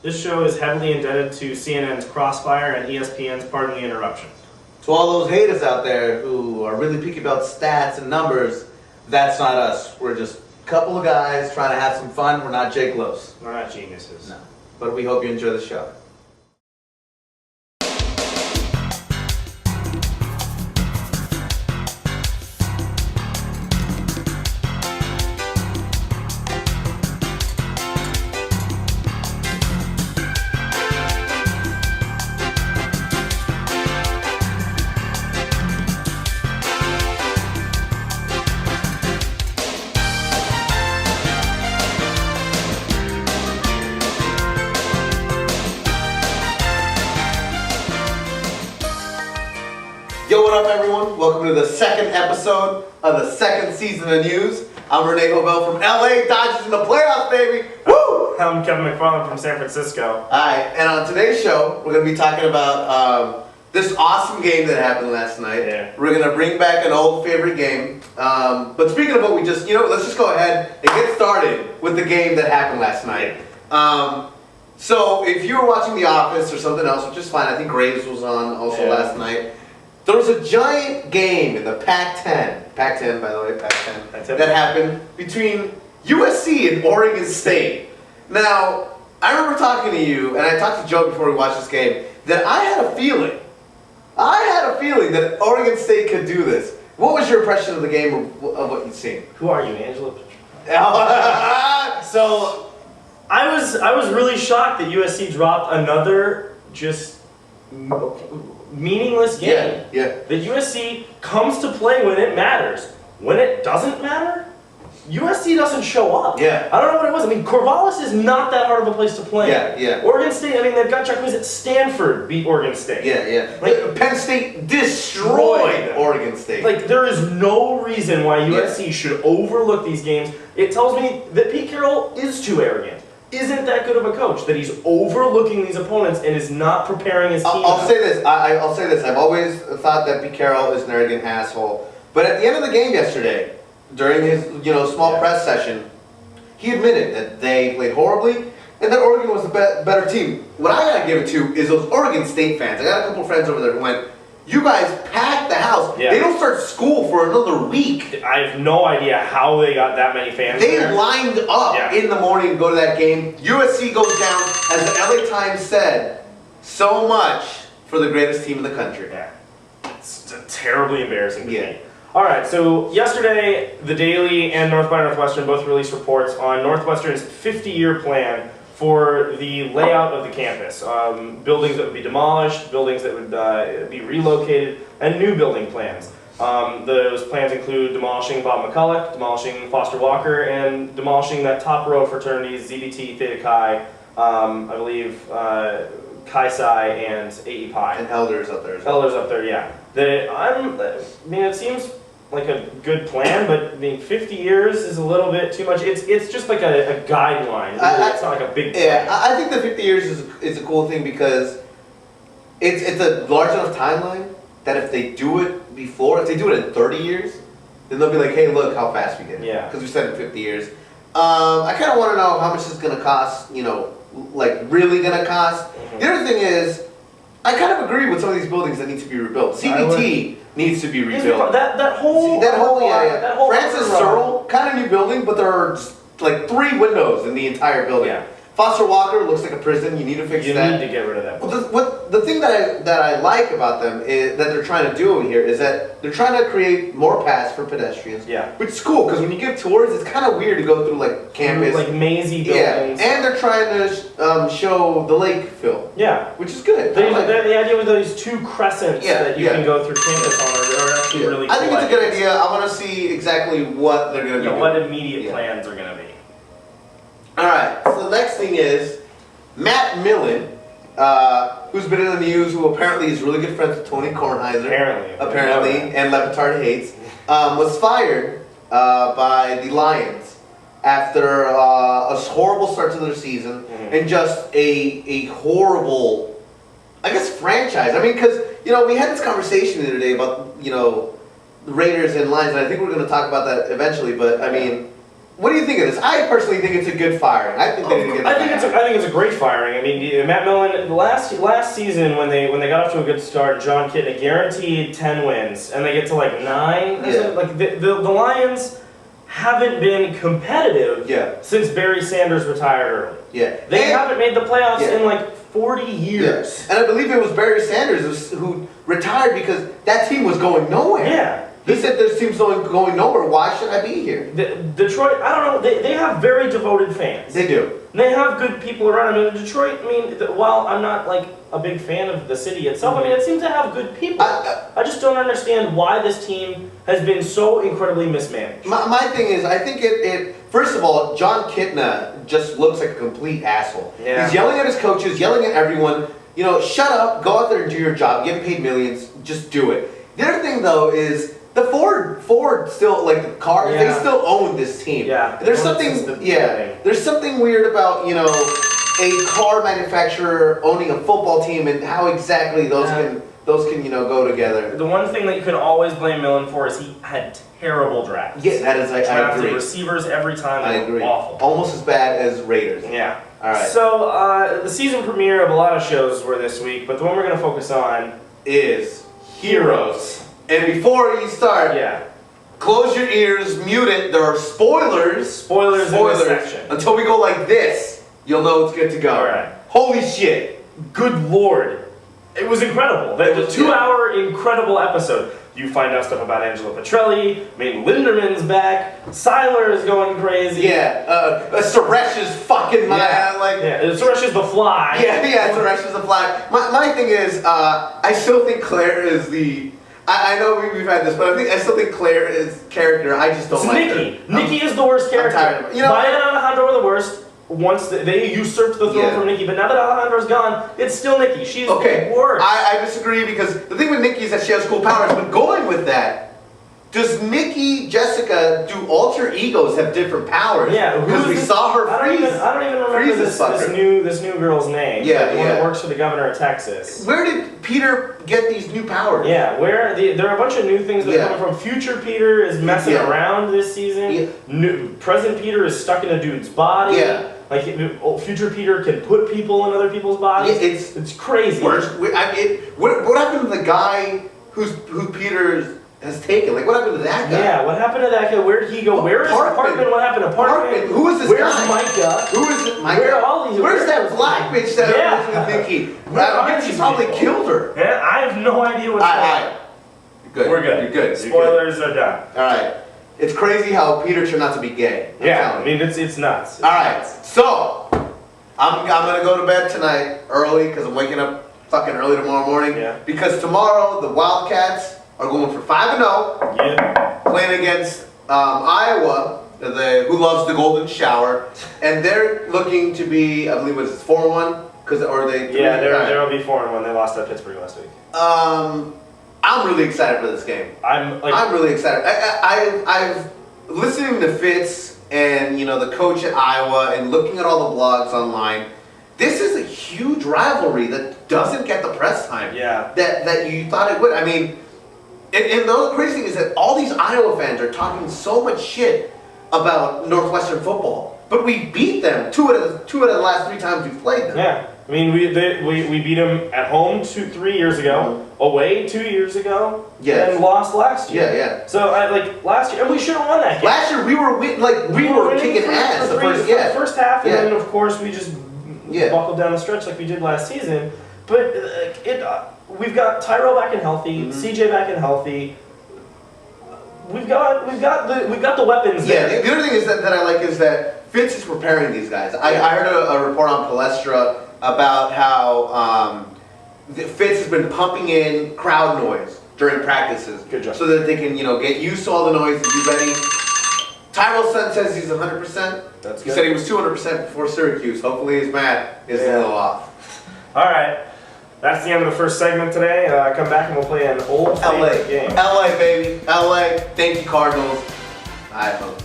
This show is heavily indebted to CNN's Crossfire and ESPN's Pardon the Interruption. To all those haters out there who are really picky about stats and numbers, that's not us. We're just a couple of guys trying to have some fun. We're not Jake Los. We're not geniuses. No. But we hope you enjoy the show. Yo, what up, everyone? Welcome to the second episode of the second season of News. I'm Renee Hobel from LA, Dodgers in the playoffs, baby! Woo! I'm Kevin McFarland from San Francisco. Alright, and on today's show, we're going to be talking about this awesome game that happened last night. Yeah. We're going to bring back an old favorite game. But speaking of what we just, let's just go ahead and get started with the game that happened last night. So if you were watching The Office or something else, which is fine, I think Graves was on also last night. There was a giant game in the Pac-10, Pac-10 by the way, Pac-10, that happened between USC and Oregon State. Now, I remember talking to you, and I talked to Joe before we watched this game, that I had a feeling that Oregon State could do this. What was your impression of the game of what you'd seen? Who are you, Angela? So, I was really shocked that USC dropped another just meaningless game. Yeah. The USC comes to play when it matters. When it doesn't matter, USC doesn't show up. Yeah. I don't know what it was. I mean, Corvallis is not that hard of a place to play. Yeah. Oregon State, I mean, they've got Jacquizzi at Stanford beat Oregon State. Yeah. Like, Penn State destroyed Oregon State. Like, there is no reason why USC should overlook these games. It tells me that Pete Carroll is too arrogant. Isn't that good of a coach, that he's overlooking these opponents and is not preparing his team. I'll say this. I'll say this. I've always thought that Pete Carroll is an arrogant asshole. But at the end of the game yesterday, during his small press session, he admitted that they played horribly and that Oregon was the better team. What I gotta give it to is those Oregon State fans. I got a couple friends over there who went, "You guys packed the house. Yeah. They don't start school for another week." I have no idea how they got that many fans They there. lined up in the morning to go to that game. USC goes down, as the LA Times said, so much for the greatest team in the country. Yeah. It's terribly embarrassing to me. All right, so yesterday, The Daily and North by Northwestern both released reports on Northwestern's 50-year plan for the layout of the campus. Buildings that would be demolished, buildings that would be relocated, and new building plans. Those plans include demolishing Bob McCulloch, demolishing Foster Walker, and demolishing that top row of fraternities, ZBT, Theta Chi, I believe Chi Psi, and AE Pi. And Elders up there as well. Elders up there, yeah. I mean, it seems like a good plan, but I mean, 50 years is a little bit too much. It's just like a guideline. It's not like a big plan. Yeah, I think the 50 years is a cool thing because it's a large enough timeline that if they do it if they do it in 30 years, then they'll be like, hey, look how fast we did it. Yeah. Because we said in 50 years. I kind of want to know how much it's going to cost, like really going to cost. Mm-hmm. The other thing is, I kind of agree with some of these buildings that need to be rebuilt. CBT needs to be rebuilt. That whole Francis Searle, kind of new building, but there are just like 3 windows in the entire building. Yeah. Foster Walker looks like a prison. You need to fix that. You need to get rid of that. Well, the thing that I like about them is that they're trying to do over here is that they're trying to create more paths for pedestrians. Yeah. Which is cool because when you give tours, it's kind of weird to go through like campus, like mazy buildings. Yeah, and they're trying to show the lake feel. Yeah. Which is good. The idea with those 2 crescents that you can go through campus on are actually really cool. I think it's a good idea. I want to see exactly what they're going to do. What immediate plans are going to be. All right. So the next thing is Matt Millen, who's been in the news, who apparently is really good friends with Tony Kornheiser. Apparently, and Levitard hates, was fired by the Lions after a horrible start to their season and just a horrible, I guess, franchise. I mean, because we had this conversation the other day about the Raiders and Lions, and I think we're going to talk about that eventually. But I mean, what do you think of this? I personally think it's a good firing. I think they need to get. I think it's a great firing. I mean, Matt Millen last season when they got off to a good start, John Kitna guaranteed 10 wins, and they get to like 9. Yeah. Like the Lions haven't been competitive since Barry Sanders retired early. Yeah, they haven't made the playoffs in like 40 years. Yeah. And I believe it was Barry Sanders who retired because that team was going nowhere. Yeah. He said this team's going nowhere. Why should I be here? Detroit, I don't know, they have very devoted fans. They do. They have good people around. I mean, Detroit, while I'm not like a big fan of the city itself, I mean, it seems to have good people. I just don't understand why this team has been so incredibly mismanaged. My thing is, I think it first of all, John Kitna just looks like a complete asshole. Yeah. He's yelling at his coaches, yelling at everyone. You know, shut up, go out there and do your job. You get paid millions, just do it. The other thing though is the Ford still, like the cars, they still own this team. Yeah. There's something there's something weird about, you know, a car manufacturer owning a football team and how exactly those can, you know, go together. The one thing that you can always blame Millen for is he had terrible drafts. Yeah, that is, I agree. Receivers every time. I agree. Awful. Almost as bad as Raiders. Yeah. All right. So the season premiere of a lot of shows were this week, but the one we're going to focus on is Heroes. And before you start, close your ears, mute it. There are spoilers. Spoilers in this section. Until we go like this, you'll know it's good to go. All right. Holy shit. Good Lord. It was incredible. It was a 2-hour incredible episode. You find out stuff about Angela Petrelli. I mean, Linderman's back. Seiler is going crazy. Yeah. Suresh is fucking Suresh is the Fly. Yeah. Suresh is the Fly. My thing is, I still think Claire is the. I know we've had this, but I still think Claire is character. I just don't like Nikki. her. Nikki is the worst character. I'm tired of it. You know, Maya and Alejandro are the worst. Once they usurped the throne from Nikki, but now that Alejandro's gone, it's still Nikki. She's the worst. I disagree because the thing with Nikki is that she has cool powers, but going with that, does Nikki, Jessica, do alter egos have different powers? Yeah, because we saw her freeze. I don't even remember this new girl's name. Yeah, the one that works for the governor of Texas. Where did Peter get these new powers? Yeah, there are a bunch of new things that are coming from. Future Peter is messing around this season. Present Peter is stuck in a dude's body. Yeah. Like, future Peter can put people in other people's bodies. It's crazy. What happened to the guy who Peter has taken? Like, what happened to that guy? Yeah, what happened to that guy? Where did he go? Where is Parkman? What happened to Parkman? Who is this Guy? Where's Micah? Who is it, Micah? Where are all these? Where's that black bitch that was with Nikki? I guess he probably killed her. Yeah, I have no idea what's going on. Good. We're good. You're good. Spoilers are done. All right. It's crazy how Peter turned out to be gay. I mean, it's nuts. All right. So, I'm gonna go to bed tonight early because I'm waking up fucking early tomorrow morning. Yeah. Because tomorrow the Wildcats are going for 5-0. Yeah. Playing against Iowa, who loves the golden shower, and they're looking to be, I believe, 4-1? They'll be 4-1. They lost at Pittsburgh last week. I'm really excited for this game. I'm really excited. I've listening to Fitz and the coach at Iowa and looking at all the blogs online. This is a huge rivalry that doesn't get the press time that you thought it would. I mean, and the crazy thing is that all these Iowa fans are talking so much shit about Northwestern football, but we beat them two out of the last 3 times we've played them. Yeah. I mean, we beat them at home 3 years ago, away 2 years ago, and lost last year. Yeah. So last year, and we should have won that game. Last year we were kicking ass the first half, and then of course we just buckled down the stretch like we did last season. But we've got Tyrell back and healthy, CJ back and healthy. We've got the weapons there. Yeah. The other thing is that I like is that Fitz is preparing these guys. I heard a report on Palestra about how Fitz has been pumping in crowd noise during practices. Good job. So that they can, get used to all the noise and be ready. Tyrell's son says he's 100%. That's good. He said he was 200% before Syracuse. Hopefully his math is a little off. All right. That's the end of the first segment today. Come back and we'll play an old favorite game. LA, baby. LA. Thank you, Cardinals. I hope.